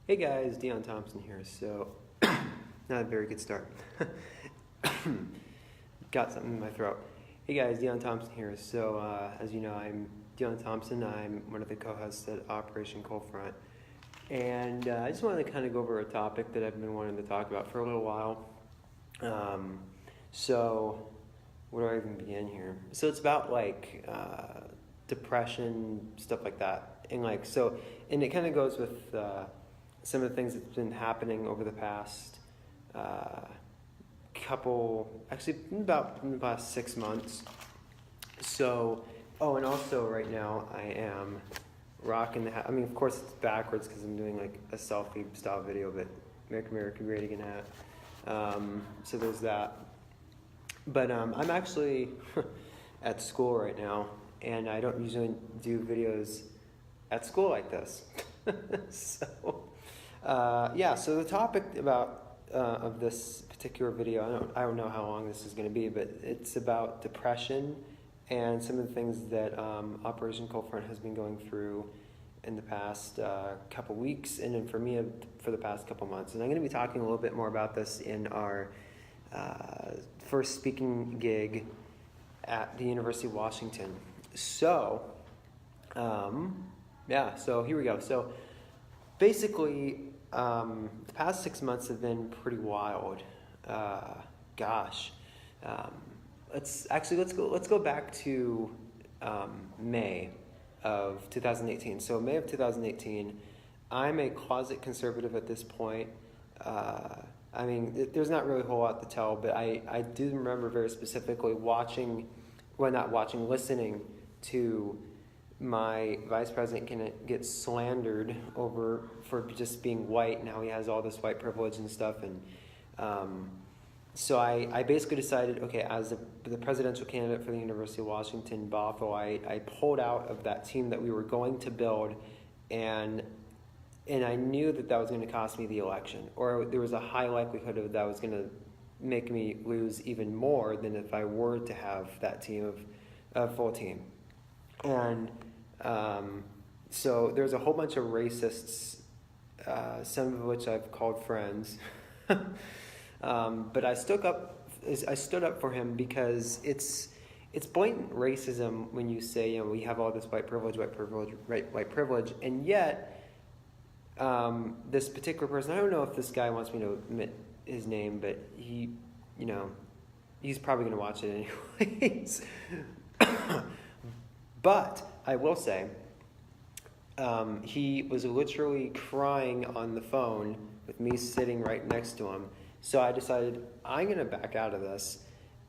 Hey guys, Dion Thompson here. So, not a very good start. Got something in my throat. Hey guys, Dion Thompson here. So, as you know, I'm Dion Thompson. I'm one of the co-hosts at Operation Coldfront. And I just wanted to kind of go over a topic that I've been wanting to talk about for a little while. So, where do I even begin here? So, it's about depression, stuff like that. And it kind of goes with some of the things that's been happening over the past about in the past 6 months. So, and also right now I am rocking the hat. I mean, of course it's backwards because I'm doing like a selfie style video, but Make America Great Again hat. So there's that. But I'm actually at school right now, and I don't usually do videos at school like this. So the topic of this particular video, I don't know how long this is going to be, but it's about depression and some of the things that Operation Coldfront has been going through in the past couple weeks, and then for me for the past couple months. And I'm going to be talking a little bit more about this in our first speaking gig at the University of Washington. So, so here we go. So basically, the past 6 months have been pretty wild. Let's go back to May of 2018. So May of 2018, I'm a closet conservative at this point. There's not really a whole lot to tell, but I do remember very specifically listening to my vice president can get slandered for just being white, and how he has all this white privilege and stuff. And so I basically decided, okay, as the presidential candidate for the University of Washington, Bothell, I pulled out of that team that we were going to build, and I knew that was going to cost me the election, or there was a high likelihood of that was going to make me lose even more than if I were to have that team of full team. And so there's a whole bunch of racists, some of which I've called friends, but I stood up for him because it's blatant racism when you say, we have all this white privilege, and yet this particular person, I don't know if this guy wants me to admit his name, but he's probably going to watch it anyways. But I will say, he was literally crying on the phone with me sitting right next to him. So I decided I'm going to back out of this,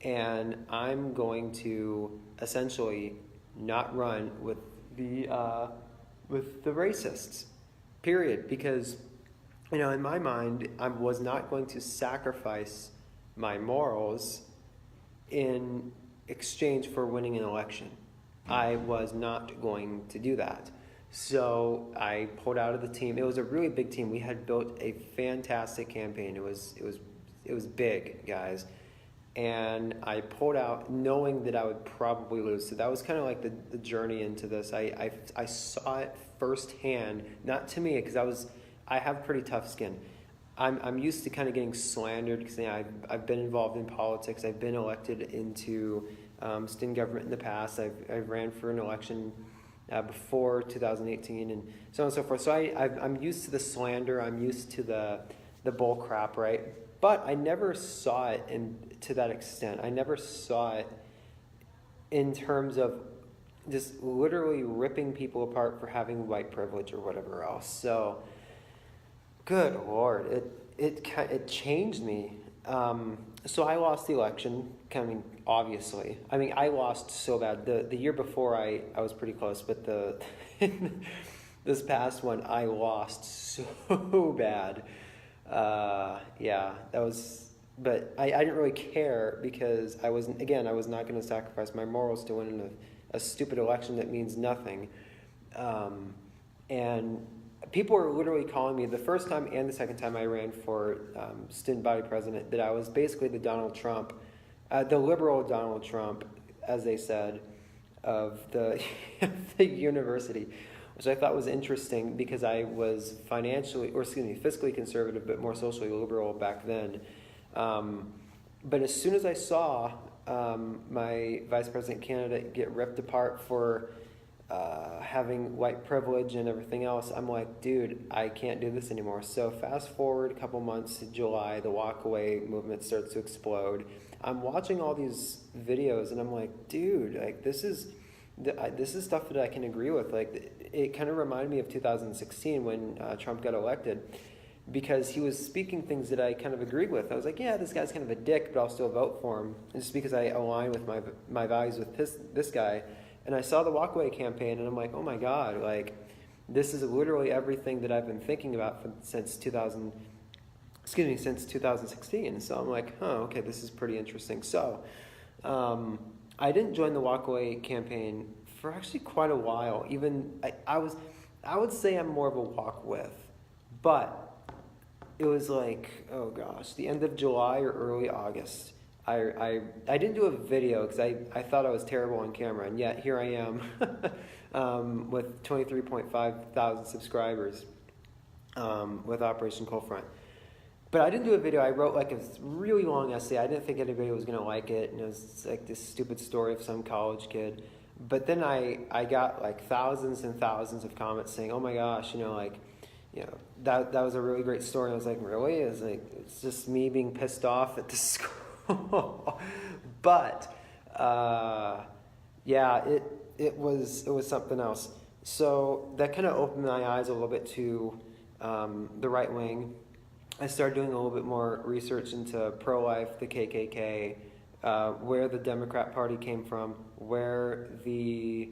and I'm going to essentially not run with the racists, period. Because, in my mind, I was not going to sacrifice my morals in exchange for winning an election. I was not going to do that. So I pulled out of the team. It was a really big team. We had built a fantastic campaign. It was big, guys. And I pulled out knowing that I would probably lose. So that was kind of like the journey into this. I saw it firsthand, not to me, because I have pretty tough skin. I'm used to kind of getting slandered because I've been involved in politics. I've been elected into student government in the past. I ran for an election before 2018 and so on and so forth. So I'm used to the slander. I'm used to the bull crap, right? But I never saw it to that extent. I never saw it in terms of just literally ripping people apart for having white privilege or whatever else. So, good Lord, it changed me. So I lost the election, obviously. I lost so bad. The year before I was pretty close, but this past one I lost so bad. But I didn't really care because I was not going to sacrifice my morals to win a stupid election that means nothing. And people were literally calling me the first time and the second time I ran for student body president that I was basically the Donald Trump, the liberal Donald Trump, as they said, of the the university, which I thought was interesting because I was fiscally conservative, but more socially liberal back then. But as soon as I saw my vice president candidate get ripped apart for having white privilege and everything else, I'm like, dude, I can't do this anymore. So fast forward a couple months to July, the walkaway movement starts to explode. I'm watching all these videos and I'm like, dude, like this is stuff that I can agree with. Like it kind of reminded me of 2016 when Trump got elected, because he was speaking things that I kind of agreed with. I was like, yeah, this guy's kind of a dick, but I'll still vote for him. And just because I align with my values with this guy. And I saw the walkaway campaign and I'm like, oh my God, like this is literally everything that I've been thinking about since 2016. So I'm like, okay, this is pretty interesting. So I didn't join the walkaway campaign for actually quite a while. Even I would say I'm more of a walk with, but it was like, oh gosh, the end of July or early August. I didn't do a video because I thought I was terrible on camera, and yet here I am with 23.5 thousand subscribers with Operation Cold Front. But I didn't do a video. I wrote like a really long essay. I didn't think anybody was going to like it, and it was like this stupid story of some college kid. But then I got like thousands and thousands of comments saying, oh my gosh, that was a really great story. And I was like, really? It was like, it's just me being pissed off at the school. But yeah, it was something else. So that kind of opened my eyes a little bit to the right wing. I started doing a little bit more research into pro-life, the KKK, where the Democrat Party came from, where the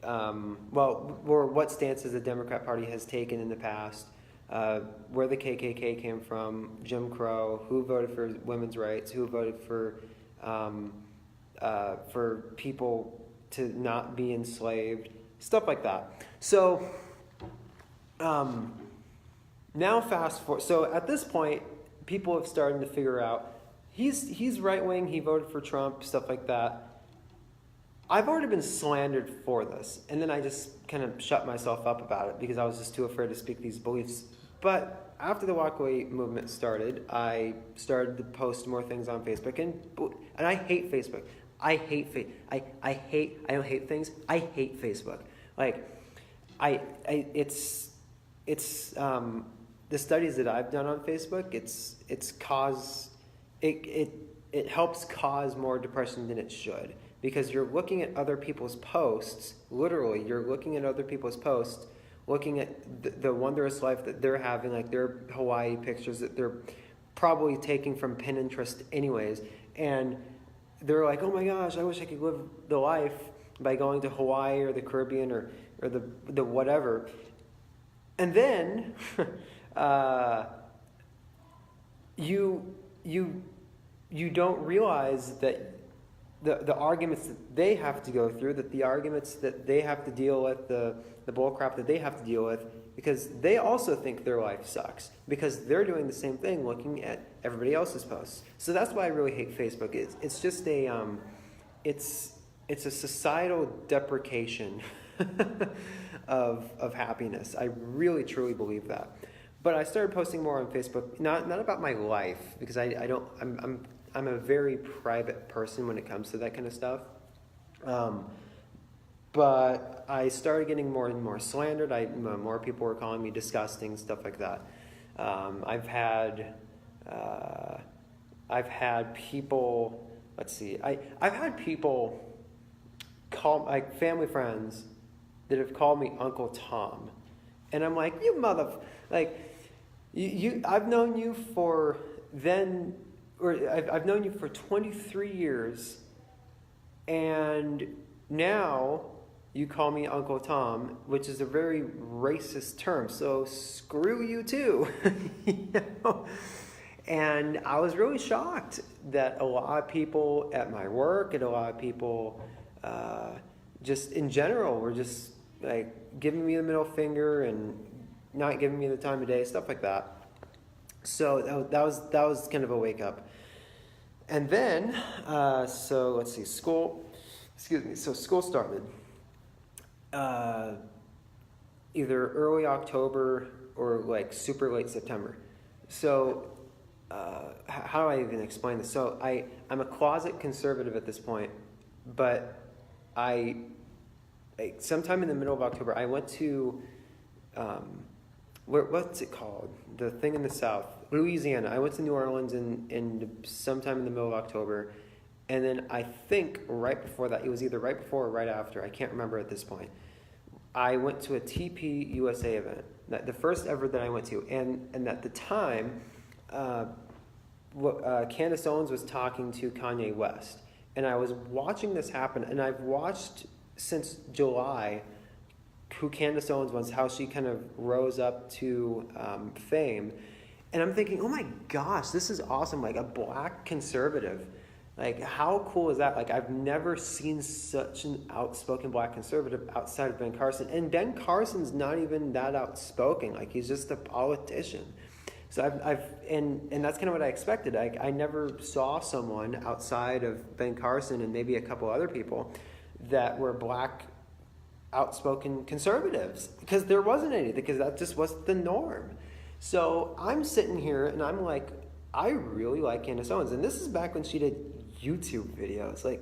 or what stances the Democrat Party has taken in the past, where the KKK came from, Jim Crow, who voted for women's rights, who voted for people to not be enslaved, stuff like that. So now fast forward. So at this point, people have started to figure out he's right wing. He voted for Trump, stuff like that. I've already been slandered for this, and then I just kind of shut myself up about it because I was just too afraid to speak these beliefs. But after the walkaway movement started, I started to post more things on Facebook, and I hate Facebook. I don't hate things. I hate Facebook. Like, it's the studies that I've done on Facebook. It helps cause more depression than it should. Because you're looking at other people's posts, literally, you're looking at other people's posts, looking at the wondrous life that they're having, like their Hawaii pictures that they're probably taking from Pinterest anyways, and they're like, oh my gosh, I wish I could live the life by going to Hawaii or the Caribbean or the whatever. And then you don't realize that the arguments that they have to go through, that the arguments that they have to deal with, the bullcrap that they have to deal with, because they also think their life sucks, because they're doing the same thing, looking at everybody else's posts. So that's why I really hate Facebook. It's just it's a societal deprecation of happiness. I really truly believe that. But I started posting more on Facebook, not about my life, because I'm a very private person when it comes to that kind of stuff. But I started getting more and more slandered. More people were calling me disgusting, stuff like that. I've had people. Let's see. I've had people call, like family friends, that have called me Uncle Tom, and I'm like, you I've known you for then. Or I've known you for 23 years, and now you call me Uncle Tom, which is a very racist term, so screw you too. And I was really shocked that a lot of people at my work and a lot of people just in general were just like giving me the middle finger and not giving me the time of day, stuff like that. So that was kind of a wake up. And then, so let's see, school started. either early October or like super late September. So how do I even explain this? So I'm a closet conservative at this point, but I sometime in the middle of October I went to what's it called? The thing in the South, Louisiana. I went to New Orleans in sometime in the middle of October, and then I think right before that, it was either right before or right after. I can't remember at this point. I went to a TP USA event, the first ever that I went to, and at the time, Candace Owens was talking to Kanye West, and I was watching this happen, and I've watched since July who Candace Owens was, how she kind of rose up to fame, and I'm thinking, oh my gosh, this is awesome! Like a black conservative. Like, how cool is that? Like, I've never seen such an outspoken black conservative outside of Ben Carson. And Ben Carson's not even that outspoken. Like, he's just a politician. So and that's kind of what I expected. I never saw someone outside of Ben Carson and maybe a couple other people that were black outspoken conservatives, because there wasn't any, because that just wasn't the norm. So I'm sitting here and I'm like, I really like Candace Owens. And this is back when she did YouTube videos. Like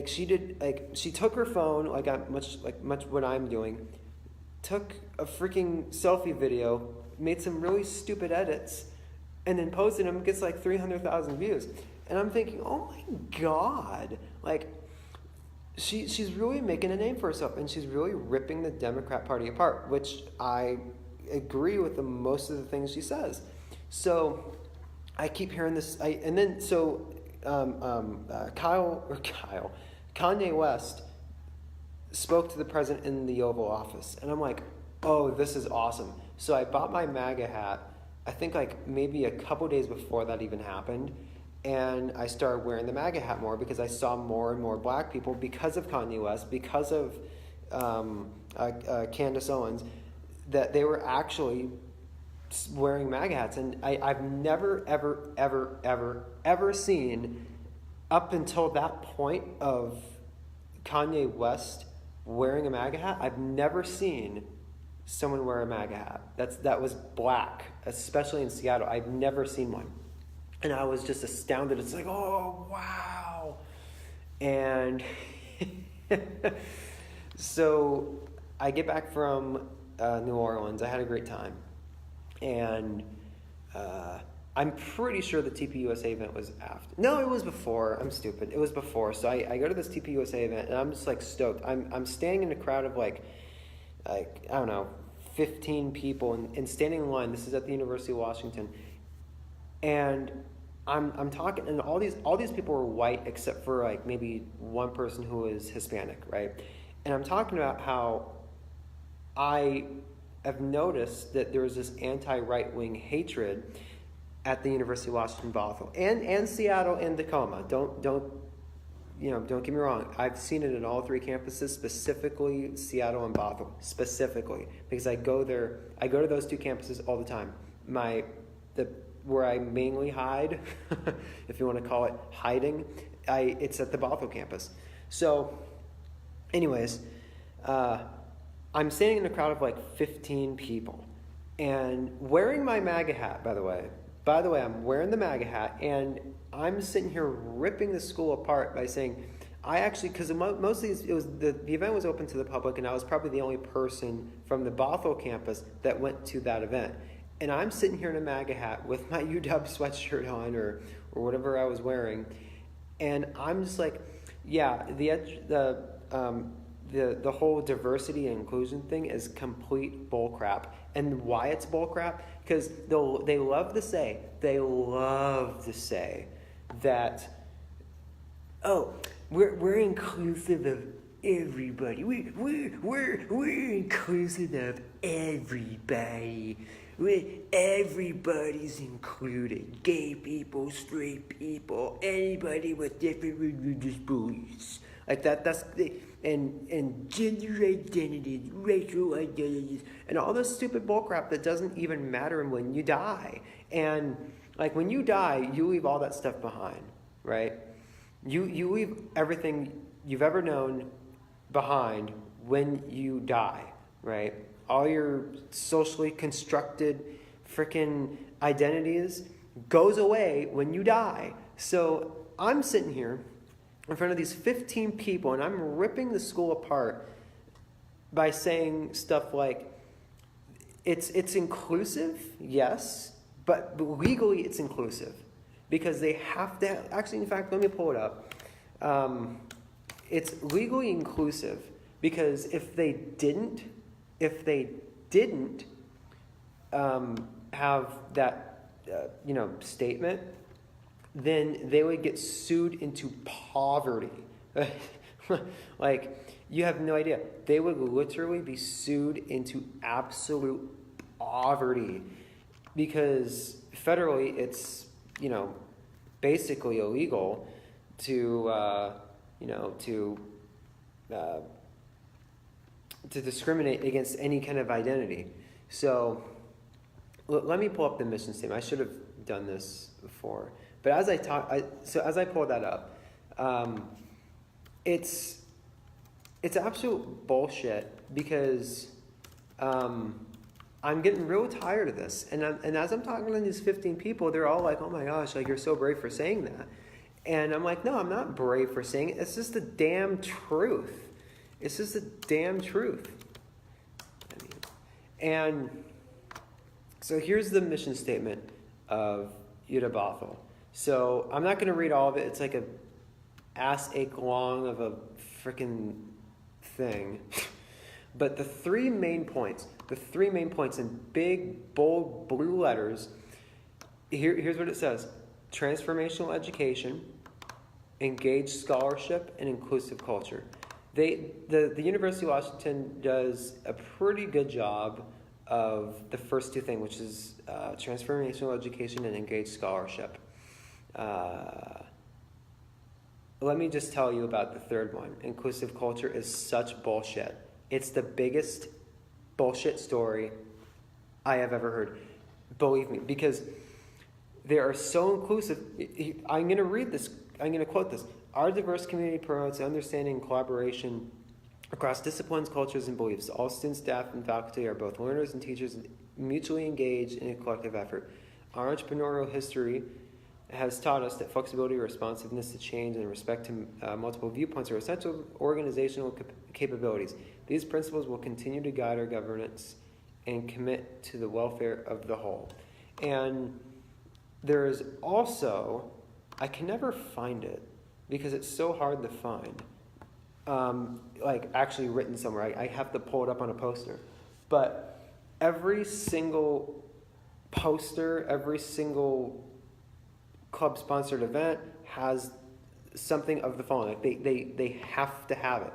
she took her phone, much what I'm doing, took a freaking selfie video, made some really stupid edits, and then posted them, gets like 300,000 views. And I'm thinking, oh my God, like she's really making a name for herself, and she's really ripping the Democrat Party apart, which I agree with most of the things she says. So I keep hearing this, Kanye West spoke to the president in the Oval Office, and I'm like, oh, this is awesome. So I bought my MAGA hat, I think like maybe a couple days before that even happened, and I started wearing the MAGA hat more because I saw more and more black people, because of Kanye West, because of Candace Owens, that they were actually wearing MAGA hats. And I've never, ever seen, up until that point of Kanye West wearing a MAGA hat, I've never seen someone wear a MAGA hat that was black, especially in Seattle. I've never seen one. And I was just astounded. It's like, oh, wow. And so I get back from New Orleans. I had a great time. And I'm pretty sure the TPUSA event was after. No, it was before. I'm stupid. It was before. So I go to this TPUSA event, and I'm just like stoked. I'm standing in a crowd of like I don't know, 15 people, and standing in line. This is at the University of Washington. And I'm talking, and all these people were white except for like maybe one person who was Hispanic, right? And I'm talking about how I have noticed that there was this anti-right-wing hatred at the University of Washington Bothell and Seattle and Tacoma. Don't get me wrong. I've seen it in all three campuses, specifically Seattle and Bothell, specifically, because I go to those two campuses all the time. Where I mainly hide, if you want to call it hiding, it's at the Bothell campus. So, anyways, I'm standing in a crowd of like 15 people, and wearing my MAGA hat, by the way, I'm wearing the MAGA hat, and I'm sitting here ripping the school apart by saying, because most of these, the event was open to the public, and I was probably the only person from the Bothell campus that went to that event. And I'm sitting here in a MAGA hat with my UW sweatshirt on, or whatever I was wearing, and I'm just like, yeah, the whole diversity and inclusion thing is complete bullcrap. And why it's bullcrap? Because they love to say that, oh, we're inclusive of everybody. We're inclusive of everybody. Everybody's included. Gay people, straight people, anybody with different religious beliefs. Like that's and gender identities, racial identities, and all this stupid bullcrap that doesn't even matter when you die. And like when you die, you leave all that stuff behind, right? You leave everything you've ever known behind when you die, right? all your socially constructed freaking identities goes away when you die. So I'm sitting here in front of these 15 people and I'm ripping the school apart by saying stuff like, it's inclusive, yes, but legally it's inclusive. Because they have to, actually, in fact, let me pull it up. It's legally inclusive because if they didn't have that, statement, then they would get sued into poverty. Like, you have no idea. They would literally be sued into absolute poverty because federally it's, basically illegal to discriminate against any kind of identity. So let me pull up the mission statement. I should have done this before, but as I pull that up, it's absolute bullshit because I'm getting real tired of this. And as I'm talking to these 15 people, they're all like, oh my gosh, like, you're so brave for saying that. And I'm like, no, I'm not brave for saying it. It's just the damn truth. It's just the damn truth. And so here's the mission statement of UW Bothell. So I'm not going to read all of it. It's like a ass ache long of a freaking thing. But the three main points in big, bold, blue letters, here's what it says. Transformational education, engaged scholarship, and inclusive culture. The University of Washington does a pretty good job of the first two things, which is transformational education and engaged scholarship. Let me just tell you about the third one. Inclusive culture is such bullshit. It's the biggest bullshit story I have ever heard. Believe me, because they are so inclusive. I'm going to read this. I'm going to quote this. Our diverse community promotes understanding and collaboration across disciplines, cultures, and beliefs. All students, staff, and faculty are both learners and teachers mutually engaged in a collective effort. Our entrepreneurial history has taught us that flexibility, responsiveness to change, and respect to multiple viewpoints are essential organizational capabilities. These principles will continue to guide our governance and commit to the welfare of the whole. And there is also, I can never find it because it's so hard to find, like actually written somewhere. I have to pull it up on a poster. But every single poster, every single club-sponsored event has something of the following. Like they have to have it.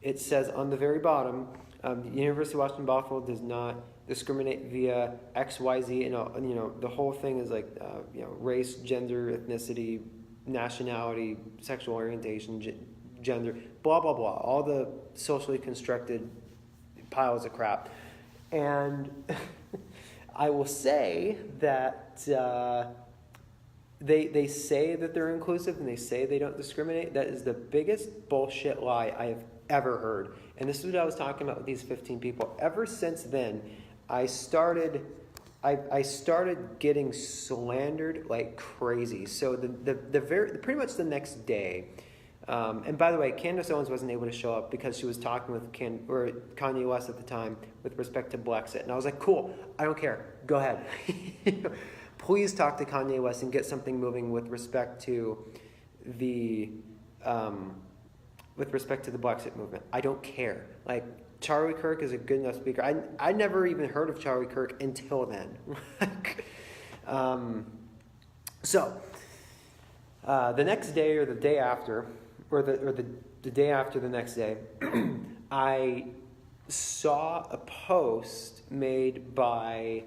It says on the very bottom, the University of Washington Bothell does not discriminate via X, Y, Z. The whole thing is like race, gender, ethnicity, nationality, sexual orientation, gender, blah blah blah. All the socially constructed piles of crap. And I will say that they say that they're inclusive and they say they don't discriminate. That is the biggest bullshit lie I have ever heard. And this is what I was talking about with these 15 people. Ever since then, I started getting slandered like crazy. So pretty much the next day, and by the way, Candace Owens wasn't able to show up because she was talking with Kanye West at the time with respect to Brexit. And I was like, cool, I don't care. Go ahead. Please talk to Kanye West and get something moving with respect to the Brexit movement. I don't care. Like, Charlie Kirk is a good enough speaker. I never even heard of Charlie Kirk until then. So the next day or the day after, or the day after the next day, I saw a post made by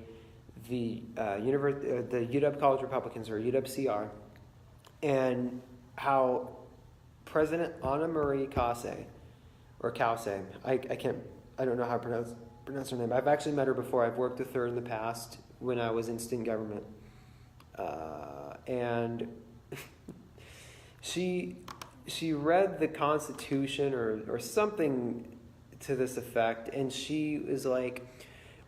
the UW College Republicans, or UW-CR, and how President Anna Marie Kause, or Kause, I don't know how to pronounce her name. I've actually met her before. I've worked with her in the past when I was in student government. And she read the Constitution or something to this effect, and she was like,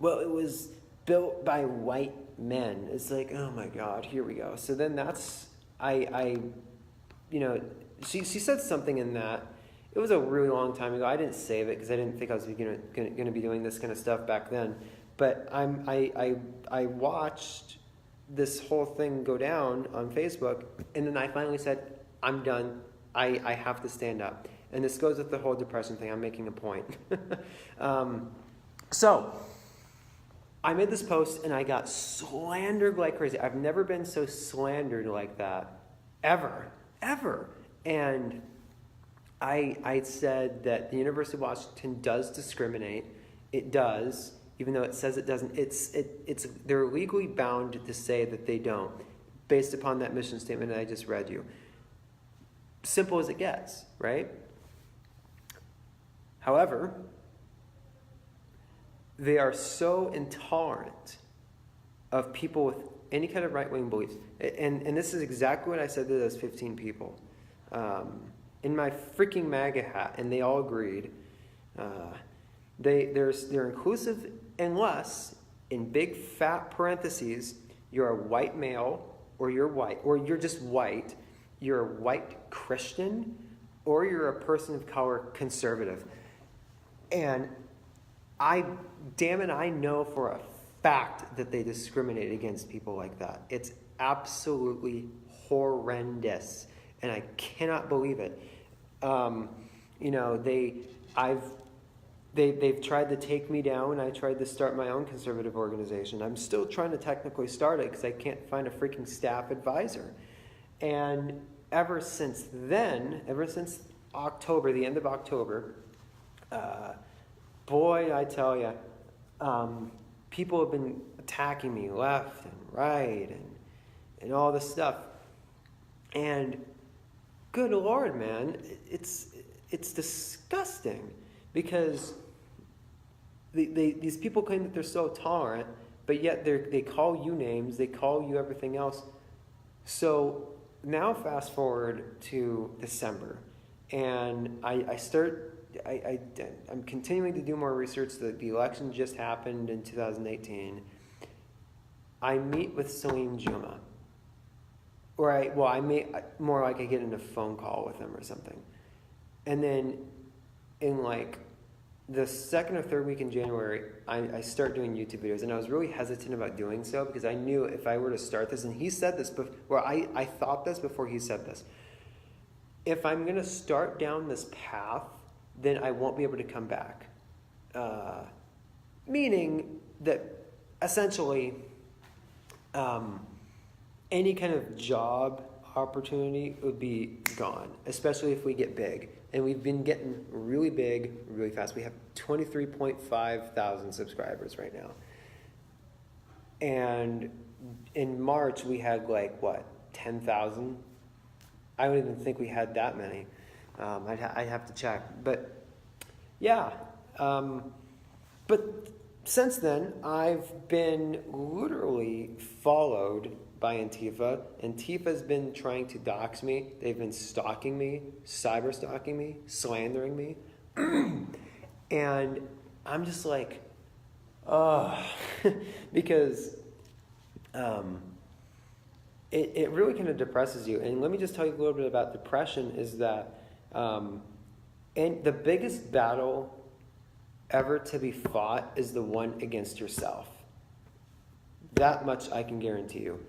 well, it was built by white men. It's like, oh my God, here we go. So then she said something in that. It was a really long time ago. I didn't save it because I didn't think I was going to be doing this kind of stuff back then. But I watched this whole thing go down on Facebook, and then I finally said, I'm done. I have to stand up. And this goes with the whole depression thing. I'm making a point. So I made this post, and I got slandered like crazy. I've never been so slandered like that, ever. And I said that the University of Washington does discriminate. It does, even though it says it doesn't. They're legally bound to say that they don't, based upon that mission statement that I just read you. Simple as it gets, right? However, they are so intolerant of people with any kind of right-wing beliefs. And this is exactly what I said to those 15 people. In my freaking MAGA hat, and they all agreed. They're inclusive unless, in big fat parentheses, you're a white male, or you're just white, you're a white Christian, or you're a person of color conservative. And I know for a fact that they discriminate against people like that. It's absolutely horrendous, and I cannot believe it. They've tried to take me down. I tried to start my own conservative organization. I'm still trying to technically start it because I can't find a freaking staff advisor. And ever since October, the end of October, boy, I tell you, people have been attacking me left and right and all this stuff. And good Lord, man, it's disgusting because these people claim that they're so tolerant, but yet they call you names, they call you everything else. So now fast forward to December, and I'm continuing to do more research. The election just happened in 2018. I meet with Salim Juma. I get in a phone call with him or something. And then in like the second or third week in January, I start doing YouTube videos. And I was really hesitant about doing so because I knew if I were to start this, and he said this before, I thought this before he said this. If I'm going to start down this path, then I won't be able to come back. Meaning that essentially any kind of job opportunity would be gone, especially if we get big. And we've been getting really big really fast. We have 23.5 thousand subscribers right now. And in March, we had 10,000? I don't even think we had that many. I'd have to check. But yeah. But since then, I've been literally followed by Antifa. Antifa's been trying to dox me. They've been stalking me, cyber stalking me, slandering me. And I'm just like, because it really kind of depresses you. And let me just tell you a little bit about depression is that and the biggest battle ever to be fought is the one against yourself. That much I can guarantee you.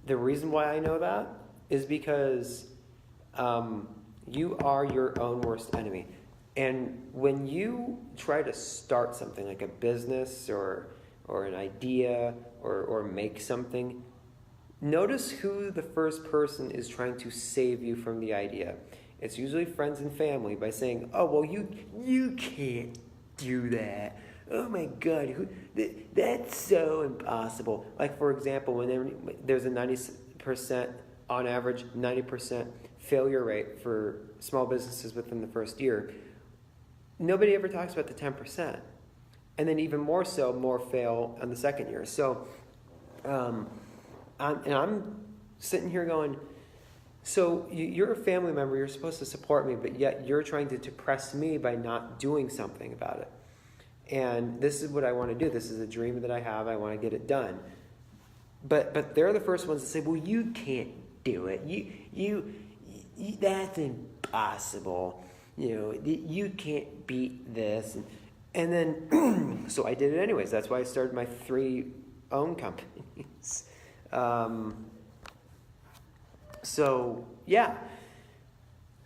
The reason why I know that is because you are your own worst enemy. And when you try to start something like a business or an idea or make something, notice who the first person is trying to save you from the idea. It's usually friends and family by saying, oh, well, you can't do that. Oh my God, that's so impossible. Like, for example, when there's a 90%, on average, 90% failure rate for small businesses within the first year, nobody ever talks about the 10%. And then even more so, more fail on the second year. So I'm sitting here going, so you're a family member, you're supposed to support me, but yet you're trying to depress me by not doing something about it. And this is what I want to do. This is a dream that I have. I want to get it done. But they're the first ones to say, well, you can't do it. You that's impossible. You can't beat this. And then, so I did it anyways. That's why I started my 3 own companies. So, yeah.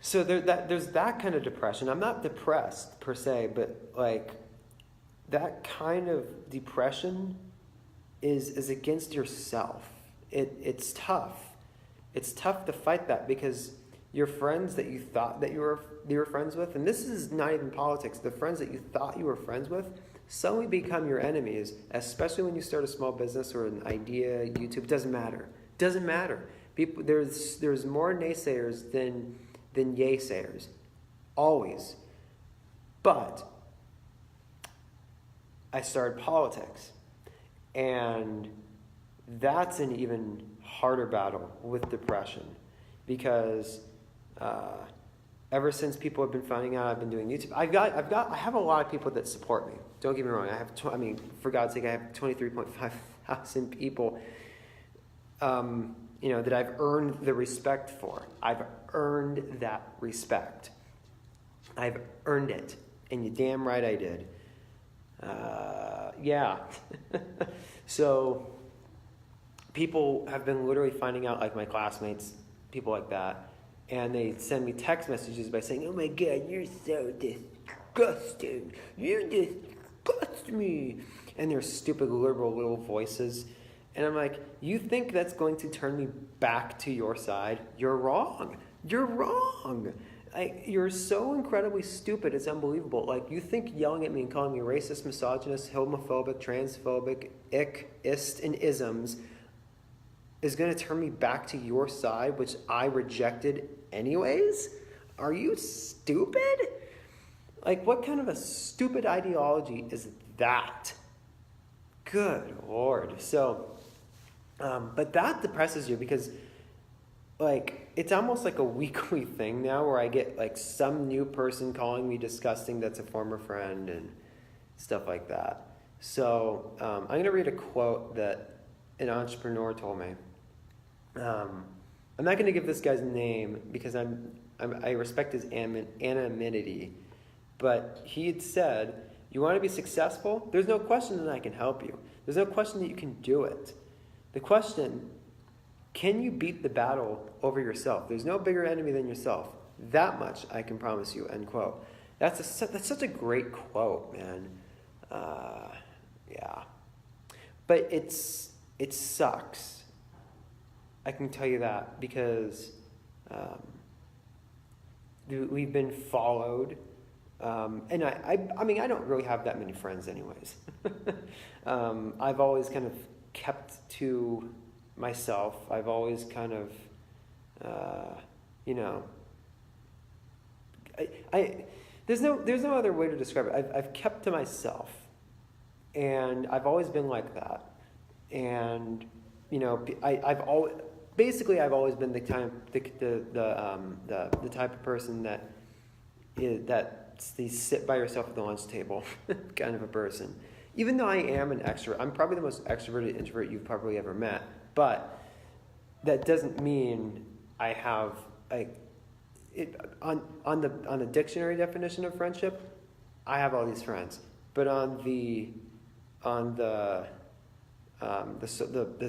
So there's that kind of depression. I'm not depressed per se, but like that kind of depression is against yourself. It's tough. It's tough to fight that because your friends that you thought that you were friends with, and this is not even politics, the friends that you thought you were friends with suddenly become your enemies, especially when you start a small business or an idea, YouTube, doesn't matter. Doesn't matter. People, there's more naysayers than yay-sayers. Always. But I started politics. And that's an even harder battle with depression because ever since people have been finding out I've been doing YouTube, I have a lot of people that support me. Don't get me wrong. For God's sake, I have 23.5 thousand people, that I've earned the respect for. I've earned that respect. I've earned it, and you damn right I did. Yeah. So people have been literally finding out, like my classmates, people like that, and they send me text messages by saying, oh my God, you're so disgusting. You disgust me. And their stupid liberal little voices. And I'm like, you think that's going to turn me back to your side? You're wrong. You're wrong. You're so incredibly stupid, it's unbelievable. Like, you think yelling at me and calling me racist, misogynist, homophobic, transphobic, ist, and isms is going to turn me back to your side, which I rejected anyways? Are you stupid? Like, what kind of a stupid ideology is that? Good Lord. So, but that depresses you because, like, it's almost like a weekly thing now where I get like some new person calling me disgusting that's a former friend and stuff like that. So I'm going to read a quote that an entrepreneur told me. I'm not going to give this guy's name because I respect his anonymity, but he had said, you want to be successful? There's no question that I can help you. There's no question that you can do it. The question, can you beat the battle over yourself? There's no bigger enemy than yourself. That much I can promise you, end quote. That's such a great quote, man. Yeah. But it sucks. I can tell you that because we've been followed. And I mean, I don't really have that many friends anyways. I've always kind of kept to myself. I've always kind of, there's no other way to describe it. I've kept to myself, and I've always been like that. And I've always been the type of person that you sit by yourself at the lunch table kind of a person. Even though I am an extrovert, I'm probably the most extroverted introvert you've probably ever met. But that doesn't mean I have on the dictionary definition of friendship, I have all these friends. But on the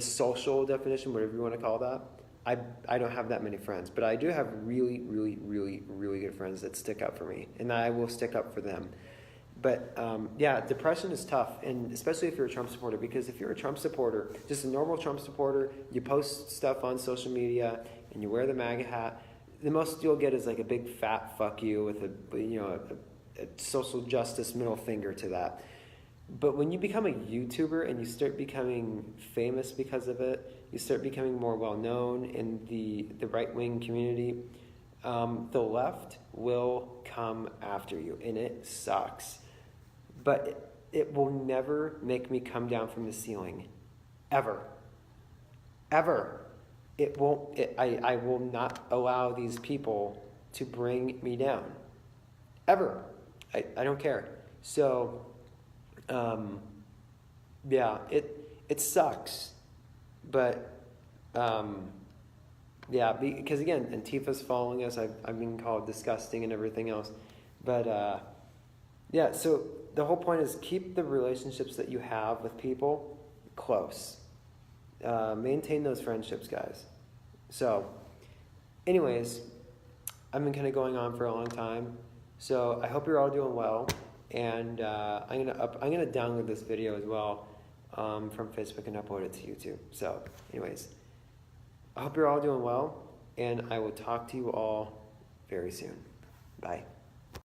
social definition, whatever you want to call that, I don't have that many friends. But I do have really, really, really, really good friends that stick up for me, and I will stick up for them. But yeah, depression is tough, and especially if you're a Trump supporter, because if you're a Trump supporter, just a normal Trump supporter, you post stuff on social media and you wear the MAGA hat, the most you'll get is like a big fat fuck you with a social justice middle finger to that. But when you become a YouTuber and you start becoming famous because of it, you start becoming more well-known in the right-wing community, the left will come after you, and it sucks. But it will never make me come down from the ceiling. Ever. Ever. It won't. I will not allow these people to bring me down. Ever. I don't care. So Yeah, it sucks, but yeah, because again, Antifa's following us. I've been called disgusting and everything else, but yeah. So the whole point is keep the relationships that you have with people close. Maintain those friendships, guys. So, anyways, I've been kind of going on for a long time, so I hope you're all doing well. And I'm gonna download this video as well from Facebook and upload it to YouTube. So, anyways, I hope you're all doing well, and I will talk to you all very soon. Bye.